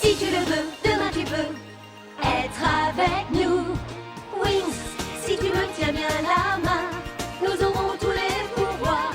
Si tu le veux, demain tu peux être avec nous. Wings, si tu me tiens bien la main, nous aurons tous les pouvoirs.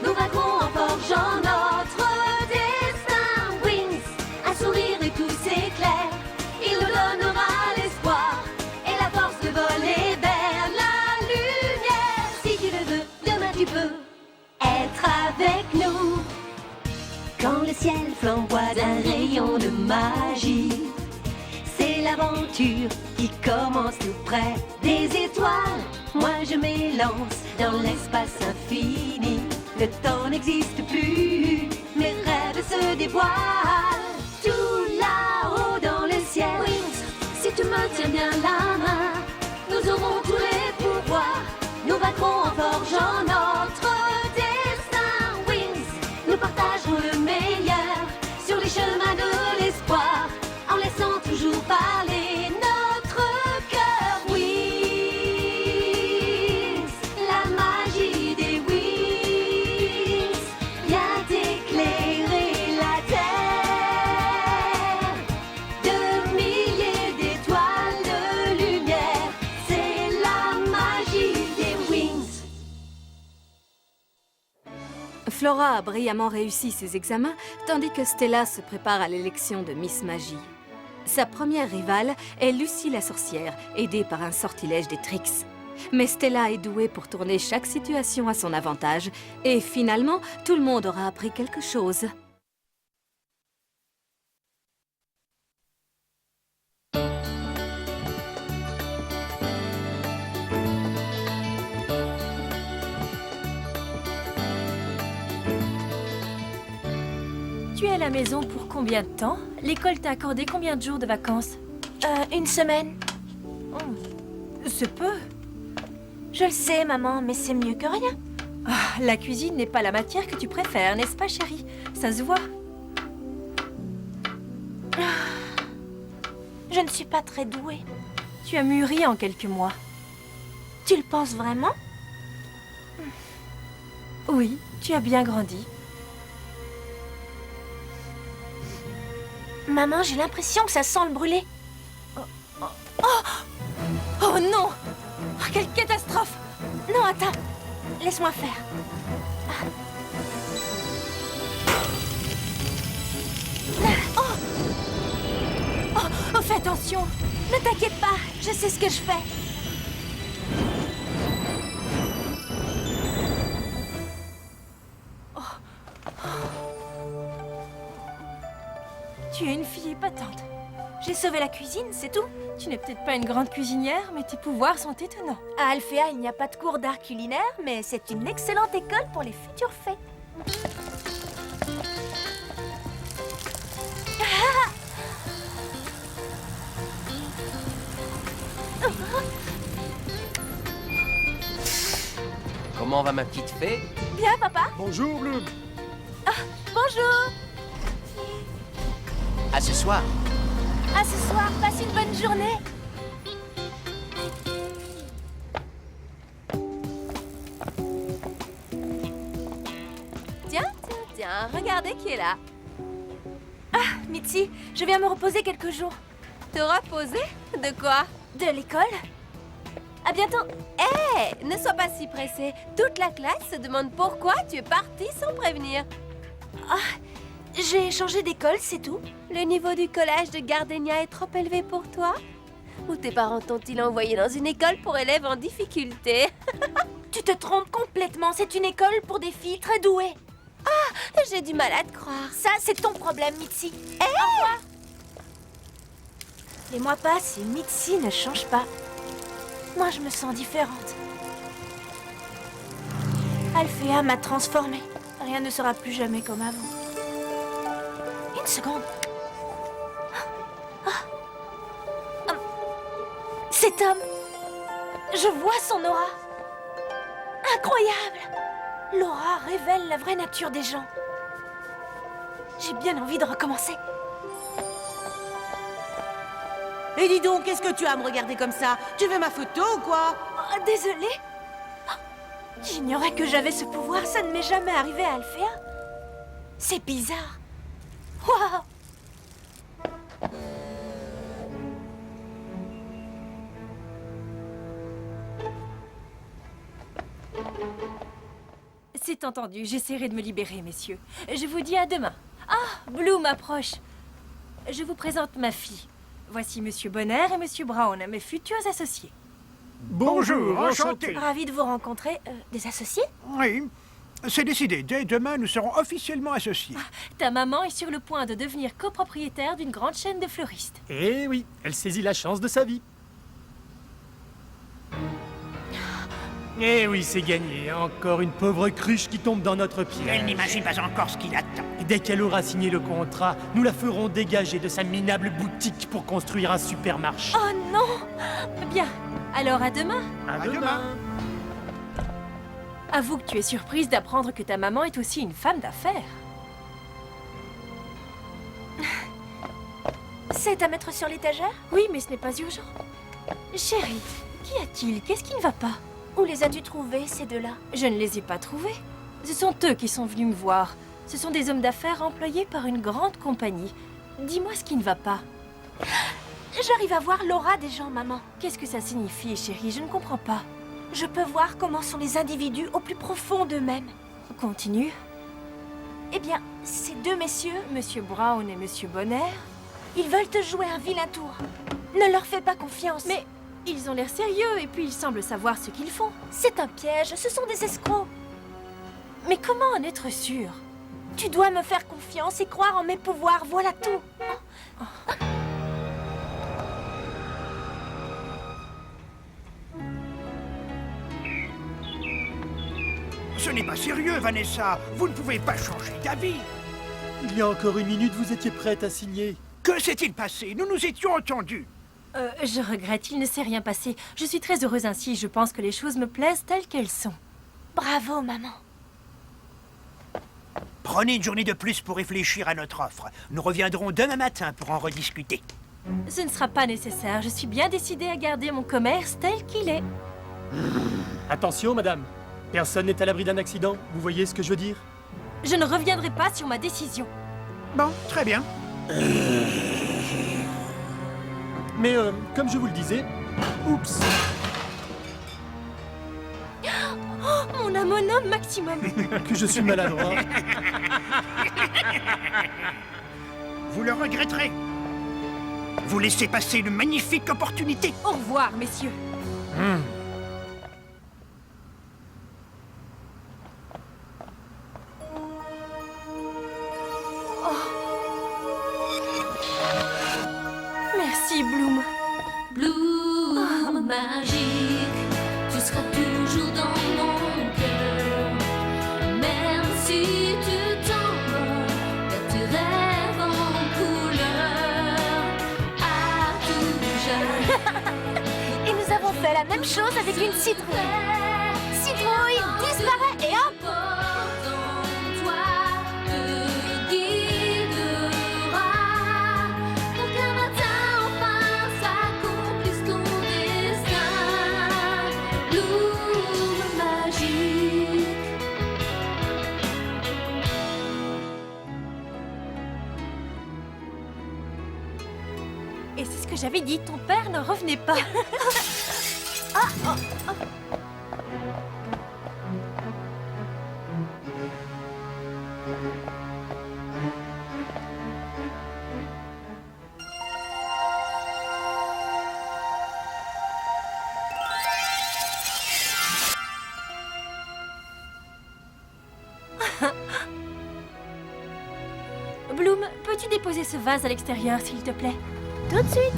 Nous vaincrons en forgeant notre destin. Wings, un sourire et tout s'éclaire. Il nous donnera l'espoir et la force de voler vers la lumière. Si tu le veux, demain tu peux être avec nous. Quand le ciel flamboie d'un rayon de magie, c'est l'aventure qui commence tout près des étoiles. Moi je m'élance dans l'espace infini. Le temps n'existe plus, mes rêves se dévoilent. Tout là-haut dans le ciel. Wings, si tu me tiens bien la main, nous aurons tous les pouvoirs. Nous vaincrons en forgeant notre destin. Wings, nous partagerons le meilleur sur les chemins de l'espoir, en laissant toujours parler notre cœur. Wings, la magie des wings vient éclairer la terre. De milliers d'étoiles de lumière, c'est la magie des wings. Flora a brillamment réussi ses examens, tandis que Stella se prépare à l'élection de Miss Magie. Sa première rivale est Lucie la sorcière, aidée par un sortilège des Trix. Mais Stella est douée pour tourner chaque situation à son avantage, et finalement, tout le monde aura appris quelque chose. Tu es à la maison pour combien de temps? L'école t'a accordé combien de jours de vacances? Une semaine. C'est peu. Je le sais, maman, mais c'est mieux que rien. Ah, la cuisine n'est pas la matière que tu préfères, n'est-ce pas, chérie? Ça se voit. Je ne suis pas très douée. Tu as mûri en quelques mois. Tu le penses vraiment? Oui, tu as bien grandi. Maman, j'ai l'impression que ça sent le brûlé. Oh non! Ah, quelle catastrophe! Non, attends. Laisse-moi faire. Oh, fais attention! Ne t'inquiète pas, je sais ce que je fais. Tu es une fille épatante. J'ai sauvé la cuisine, c'est tout. Tu n'es peut-être pas une grande cuisinière, mais tes pouvoirs sont étonnants. À Alphéa, il n'y a pas de cours d'art culinaire, mais c'est une excellente école pour les futures fées. Comment va ma petite fée? Bien, papa. Bonjour, Bleu. Bonjour. À ce soir. À ce soir, passe une bonne journée. Tiens, regardez qui est là. Mitzi, je viens me reposer quelques jours. Te reposer? De quoi? De l'école. À bientôt. Hé, ne sois pas si pressée. Toute la classe se demande pourquoi tu es partie sans prévenir. J'ai changé d'école, c'est tout. Le niveau du collège de Gardenia est trop élevé pour toi? Ou tes parents t'ont-ils envoyé dans une école pour élèves en difficulté? Tu te trompes complètement, c'est une école pour des filles très douées. J'ai du mal à te croire. Ça, c'est ton problème, Mitzi. Au revoir. Les mois passent et Mitzi ne change pas. Moi, je me sens différente. Alphéa m'a transformée. Rien ne sera plus jamais comme avant. Une seconde. Cet homme, je vois son aura. Incroyable! L'aura révèle la vraie nature des gens. J'ai bien envie de recommencer. Et dis donc, qu'est-ce que tu as à me regarder comme ça? Tu veux ma photo ou quoi? Oh, désolée. J'ignorais que j'avais ce pouvoir, ça ne m'est jamais arrivé à Alphéa. C'est bizarre. Waouh! C'est entendu, j'essaierai de me libérer, messieurs. Je vous dis à demain. Ah, Bloom approche. Je vous présente ma fille. Voici Monsieur Bonner et Monsieur Brown, mes futurs associés. Bonjour, enchanté. Ravi de vous rencontrer. Des associés? Oui, c'est décidé. Dès demain, nous serons officiellement associés. Ta maman est sur le point de devenir copropriétaire d'une grande chaîne de fleuristes. Eh oui, elle saisit la chance de sa vie. Eh oui, c'est gagné. Encore une pauvre cruche qui tombe dans notre piège. Elle n'imagine pas encore ce qu'il attend. Et dès qu'elle aura signé le contrat, nous la ferons dégager de sa minable boutique pour construire un supermarché. Oh non! Bien, alors à demain. À demain. Avoue que tu es surprise d'apprendre que ta maman est aussi une femme d'affaires. C'est à mettre sur l'étagère? Oui, mais ce n'est pas urgent. Chérie, qu'y a-t-il? Qu'est-ce qui ne va pas? Où les as-tu trouvés, ces deux-là? Je ne les ai pas trouvés. Ce sont eux qui sont venus me voir. Ce sont des hommes d'affaires employés par une grande compagnie. Dis-moi ce qui ne va pas. J'arrive à voir l'aura des gens, maman. Qu'est-ce que ça signifie, chérie? Je ne comprends pas. Je peux voir comment sont les individus au plus profond d'eux-mêmes. Continue. Eh bien, ces deux messieurs, Monsieur Brown et Monsieur Bonner. ils veulent te jouer un vilain tour. Ne leur fais pas confiance. Mais ils ont l'air sérieux et puis ils semblent savoir ce qu'ils font. c'est un piège, ce sont des escrocs. Mais comment en être sûr? Tu dois me faire confiance et croire en mes pouvoirs, voilà tout. Ce n'est pas sérieux, Vanessa. Vous ne pouvez pas changer d'avis. Il y a encore une minute, vous étiez prête à signer. Que s'est-il passé? Nous nous étions entendus. Je regrette, il ne s'est rien passé. Je suis très heureuse ainsi, je pense que les choses me plaisent telles qu'elles sont. Bravo, maman. Prenez une journée de plus pour réfléchir à notre offre. Nous reviendrons demain matin pour en rediscuter. Ce ne sera pas nécessaire, je suis bien décidée à garder mon commerce tel qu'il est. Attention, madame. Personne n'est à l'abri d'un accident. Vous voyez ce que je veux dire? Je ne reviendrai pas sur ma décision. Bon, très bien. Mais comme je vous le disais... Oups. Oh, mon amonum maximum. Que je suis maladroit. Vous le regretterez. Vous laissez passer une magnifique opportunité. Au revoir, messieurs. Merci, Bloom. Bloom magique, tu seras toujours dans mon cœur. Même si tu t'envoles vers tes rêves en couleur, à tout jamais. Et nous avons fait la même chose avec une citrouille. Citrouille disparaît et hop! Et c'est ce que j'avais dit, ton père ne revenait pas. Bloom, peux-tu déposer ce vase à l'extérieur, s'il te plaît? Tout de suite.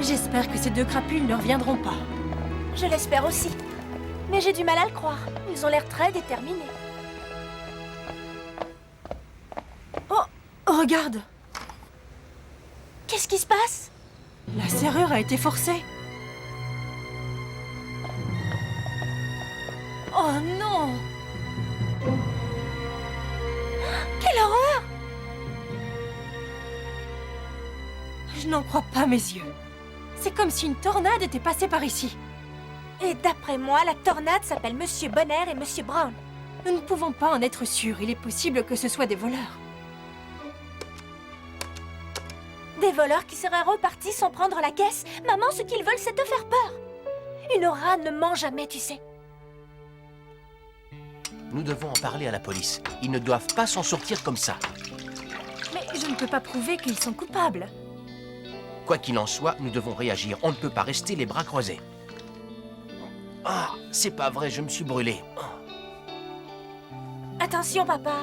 J'espère que ces deux crapules ne reviendront pas. Je l'espère aussi. Mais j'ai du mal à le croire. Ils ont l'air très déterminés. Oh, regarde! Qu'est-ce qui se passe? La serrure a été forcée. Oh non! Quelle horreur! Je n'en crois pas mes yeux. C'est comme si une tornade était passée par ici. Et d'après moi, la tornade s'appelle Monsieur Bonheur et Monsieur Brown. Nous ne pouvons pas en être sûrs. Il est possible que ce soit des voleurs. Des voleurs qui seraient repartis sans prendre la caisse. Maman, ce qu'ils veulent, c'est te faire peur. Une rane ne ment jamais, tu sais. Nous devons en parler à la police. Ils ne doivent pas s'en sortir comme ça. Mais je ne peux pas prouver qu'ils sont coupables. Quoi qu'il en soit, nous devons réagir. On ne peut pas rester les bras croisés. Ah, c'est pas vrai, je me suis brûlé. Attention, papa.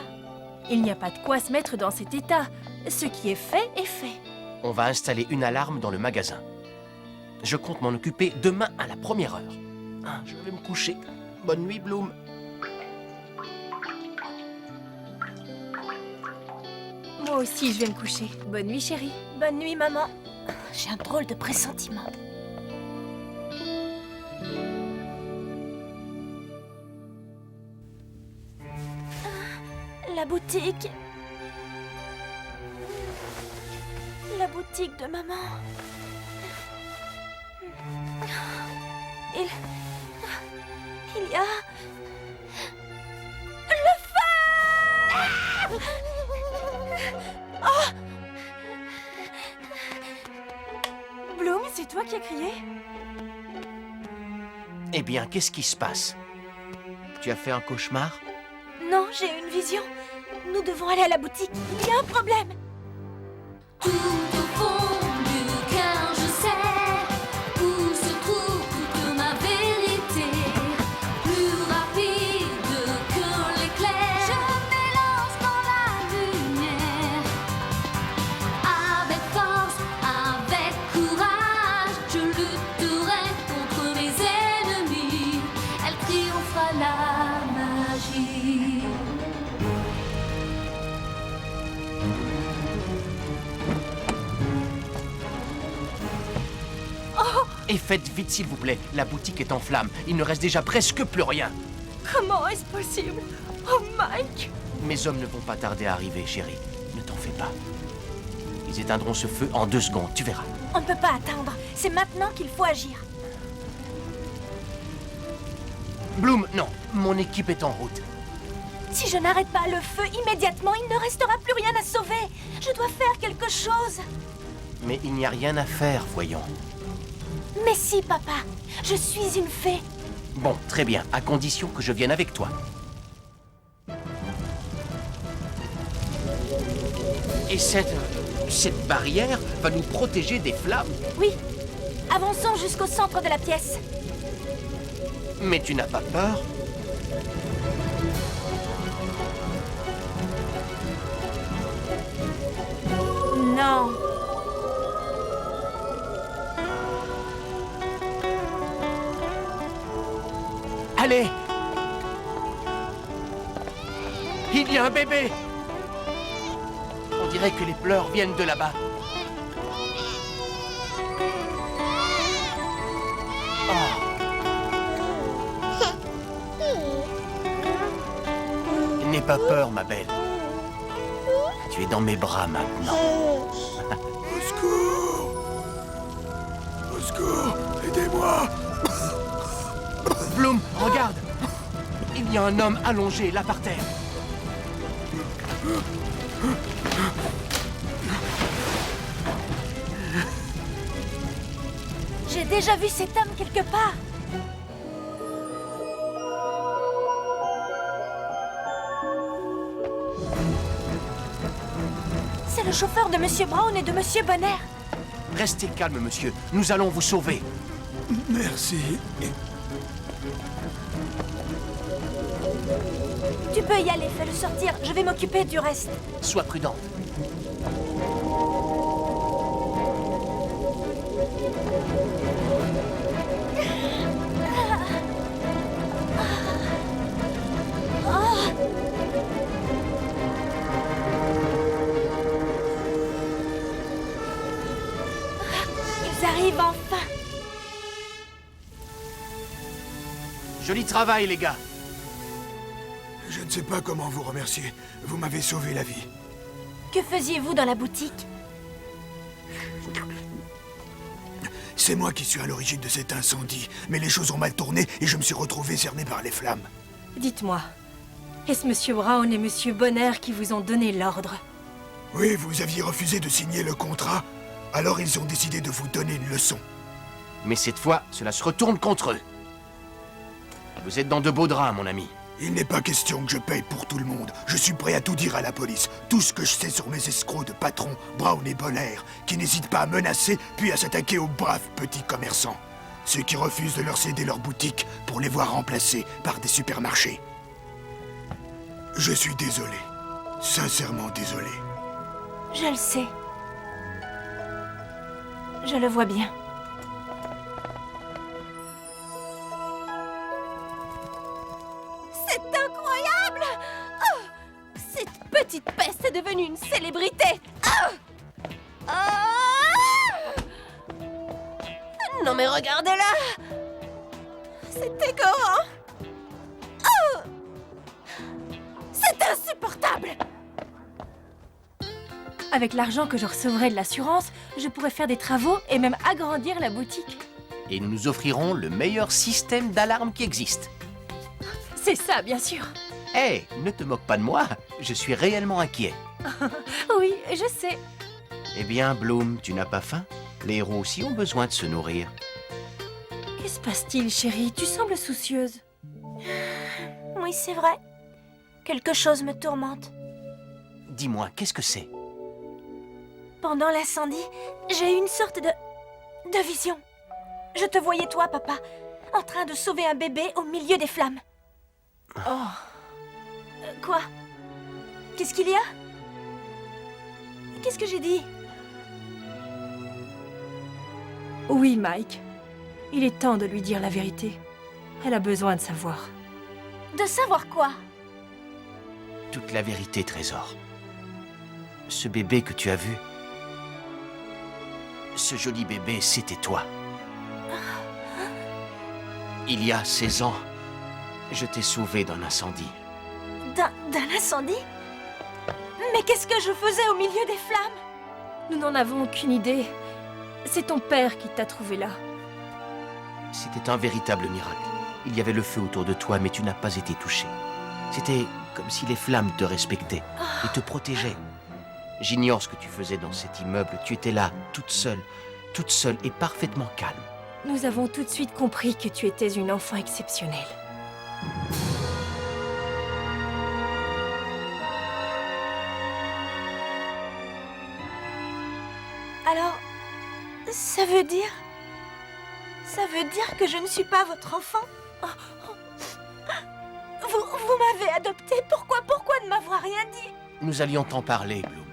Il n'y a pas de quoi se mettre dans cet état. Ce qui est fait est fait. On va installer une alarme dans le magasin. Je compte m'en occuper demain à la première heure. Ah, je vais me coucher. Bonne nuit, Bloom. Moi aussi, je vais me coucher. Bonne nuit, chérie. Bonne nuit, maman. J'ai un drôle de pressentiment. La boutique. La boutique de maman. Il y a... le feu! Oh! Bloom, c'est toi qui as crié? Eh bien, qu'est-ce qui se passe? Tu as fait un cauchemar? Non, j'ai eu une vision. Nous devons aller à la boutique. Il y a un problème. Tout au fond du cœur, je sais où se trouve toute ma vérité. Plus rapide que l'éclair, je m'élance dans la lumière. Avec force, avec courage, je lutterai contre mes ennemis. Elle triomphera la magie. Et faites vite, s'il vous plaît. La boutique est en flammes. Il ne reste déjà presque plus rien. Comment est-ce possible? Oh, Mike! Mes hommes ne vont pas tarder à arriver, chérie. Ne t'en fais pas. Ils éteindront ce feu en 2 secondes, tu verras. On ne peut pas attendre. C'est maintenant qu'il faut agir. Bloom, non. Mon équipe est en route. Si je n'arrête pas le feu immédiatement, il ne restera plus rien à sauver. Je dois faire quelque chose. Mais il n'y a rien à faire, voyons. Mais si, papa. Je suis une fée. Bon, très bien, à condition que je vienne avec toi. Et cette barrière va nous protéger des flammes. Oui. Avançons jusqu'au centre de la pièce. Mais tu n'as pas peur? Non. Allez! Il y a un bébé! On dirait que les pleurs viennent de là-bas. N'aie pas peur, ma belle. Tu es dans mes bras maintenant. Au secours! Au secours! Aidez-moi! Bloom, regarde! Il y a un homme allongé là par terre. J'ai déjà vu cet homme quelque part. C'est le chauffeur de Monsieur Brown et de Monsieur Bonheur. Restez calme, monsieur. Nous allons vous sauver. Merci. Tu peux y aller, fais-le sortir. Je vais m'occuper du reste. Sois prudent. Ils arrivent enfin. Joli travail, les gars. Je ne sais pas comment vous remercier. Vous m'avez sauvé la vie. Que faisiez-vous dans la boutique? C'est moi qui suis à l'origine de cet incendie, mais les choses ont mal tourné et je me suis retrouvé cerné par les flammes. Dites-moi, est-ce Monsieur Brown et Monsieur Bonner qui vous ont donné l'ordre? Oui, vous aviez refusé de signer le contrat, alors ils ont décidé de vous donner une leçon. Mais cette fois, cela se retourne contre eux. Vous êtes dans de beaux draps, mon ami. Il n'est pas question que je paye pour tout le monde. Je suis prêt à tout dire à la police. Tout ce que je sais sur mes escrocs de patrons, Brown et Bonner, qui n'hésitent pas à menacer puis à s'attaquer aux braves petits commerçants. Ceux qui refusent de leur céder leur boutique pour les voir remplacés par des supermarchés. Je suis désolé. Sincèrement désolé. Je le sais. Je le vois bien. C'est incroyable! Oh, cette petite peste est devenue une célébrité! Non mais regardez-la! C'est écœurant! C'est insupportable! Avec l'argent que je recevrai de l'assurance, je pourrais faire des travaux et même agrandir la boutique. Et nous nous offrirons le meilleur système d'alarme qui existe. C'est ça, bien sûr. Hé, ne te moque pas de moi, je suis réellement inquiet. Oui, je sais. Eh bien, Bloom, tu n'as pas faim? Les héros aussi ont besoin de se nourrir. Que se passe-t-il, chérie? Tu sembles soucieuse. Oui, c'est vrai. Quelque chose me tourmente. Dis-moi, qu'est-ce que c'est? Pendant l'incendie, j'ai eu une sorte de vision. Je te voyais, toi, papa, en train de sauver un bébé au milieu des flammes. Oh, Quoi? Qu'est-ce qu'il y a? Qu'est-ce que j'ai dit? oui, Mike. Il est temps de lui dire la vérité. Elle a besoin de savoir. De savoir quoi? Toute la vérité, Trésor. Ce bébé que tu as vu, ce joli bébé, c'était toi. Il y a 16 ans, je t'ai sauvé d'un incendie. D'un incendie? Mais qu'est-ce que je faisais au milieu des flammes? Nous n'en avons aucune idée. C'est ton père qui t'a trouvé là. C'était un véritable miracle. Il y avait le feu autour de toi, mais tu n'as pas été touché. C'était comme si les flammes te respectaient et te protégeaient. J'ignore ce que tu faisais dans cet immeuble. Tu étais là, toute seule et parfaitement calme. Nous avons tout de suite compris que tu étais une enfant exceptionnelle. Alors, ça veut dire... Ça veut dire que je ne suis pas votre enfant? Vous m'avez adopté. Pourquoi ne m'avoir rien dit? Nous allions t'en parler, Bloom.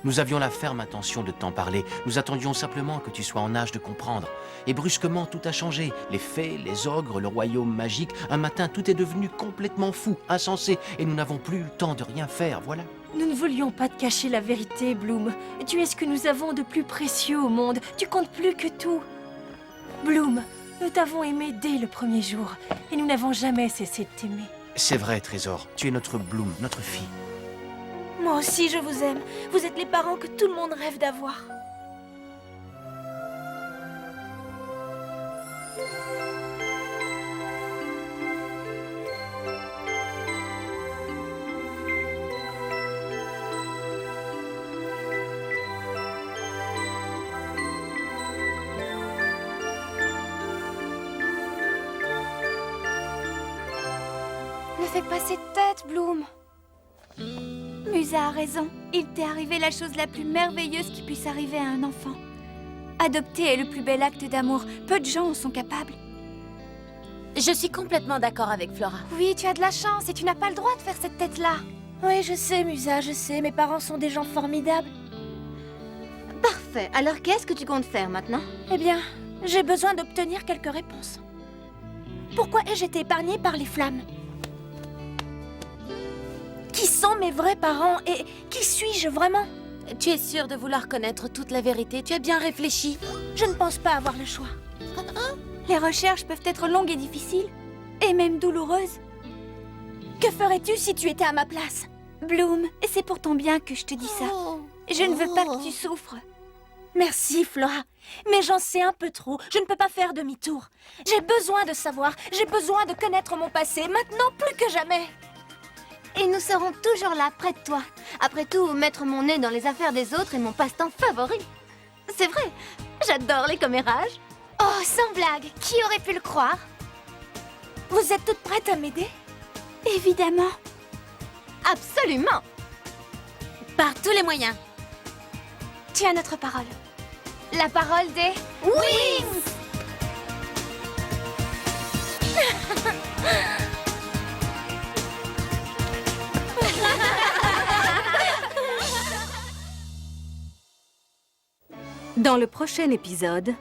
Nous avions la ferme intention de t'en parler. Nous attendions simplement que tu sois en âge de comprendre. Et brusquement, tout a changé. Les fées, les ogres, le royaume magique. Un matin, tout est devenu complètement fou, insensé. Et nous n'avons plus eu le temps de rien faire, voilà. Nous ne voulions pas te cacher la vérité, Bloom. Tu es ce que nous avons de plus précieux au monde. Tu comptes plus que tout. Bloom, nous t'avons aimé dès le premier jour. Et nous n'avons jamais cessé de t'aimer. C'est vrai, Trésor. Tu es notre Bloom, notre fille. Moi aussi, je vous aime. Vous êtes les parents que tout le monde rêve d'avoir. Ne fais pas cette tête, Bloom. Musa a raison. Il t'est arrivé la chose la plus merveilleuse qui puisse arriver à un enfant. Adopter est le plus bel acte d'amour. Peu de gens en sont capables. Je suis complètement d'accord avec Flora. Oui, tu as de la chance et tu n'as pas le droit de faire cette tête-là. Oui, je sais, Musa, je sais. Mes parents sont des gens formidables. Parfait. Alors qu'est-ce que tu comptes faire maintenant? Eh bien, j'ai besoin d'obtenir quelques réponses. Pourquoi ai-je été épargnée par les flammes? Qui sont mes vrais parents et qui suis-je vraiment? Tu es sûre de vouloir connaître toute la vérité? Tu as bien réfléchi? Je ne pense pas avoir le choix. Les recherches peuvent être longues et difficiles, et même douloureuses. Que ferais-tu si tu étais à ma place? Bloom, c'est pour ton bien que je te dis ça. Je ne veux pas que tu souffres. Merci, Flora. Mais j'en sais un peu trop. Je ne peux pas faire demi-tour. J'ai besoin de savoir. J'ai besoin de connaître mon passé. Maintenant, plus que jamais. Et nous serons toujours là, près de toi. Après tout, mettre mon nez dans les affaires des autres est mon passe-temps favori. C'est vrai, j'adore les commérages. Oh, sans blague. Qui aurait pu le croire? Vous êtes toutes prêtes à m'aider? Évidemment. Absolument. Par tous les moyens. Tu as notre parole. La parole des Wings. Dans le prochain épisode,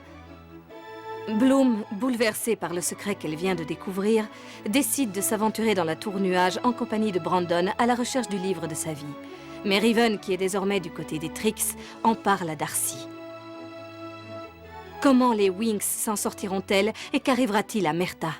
Bloom, bouleversée par le secret qu'elle vient de découvrir, décide de s'aventurer dans la tour nuage en compagnie de Brandon à la recherche du livre de sa vie. Mais Riven, qui est désormais du côté des Trix, en parle à Darcy. Comment les Winx s'en sortiront-elles et qu'arrivera-t-il à Merta ?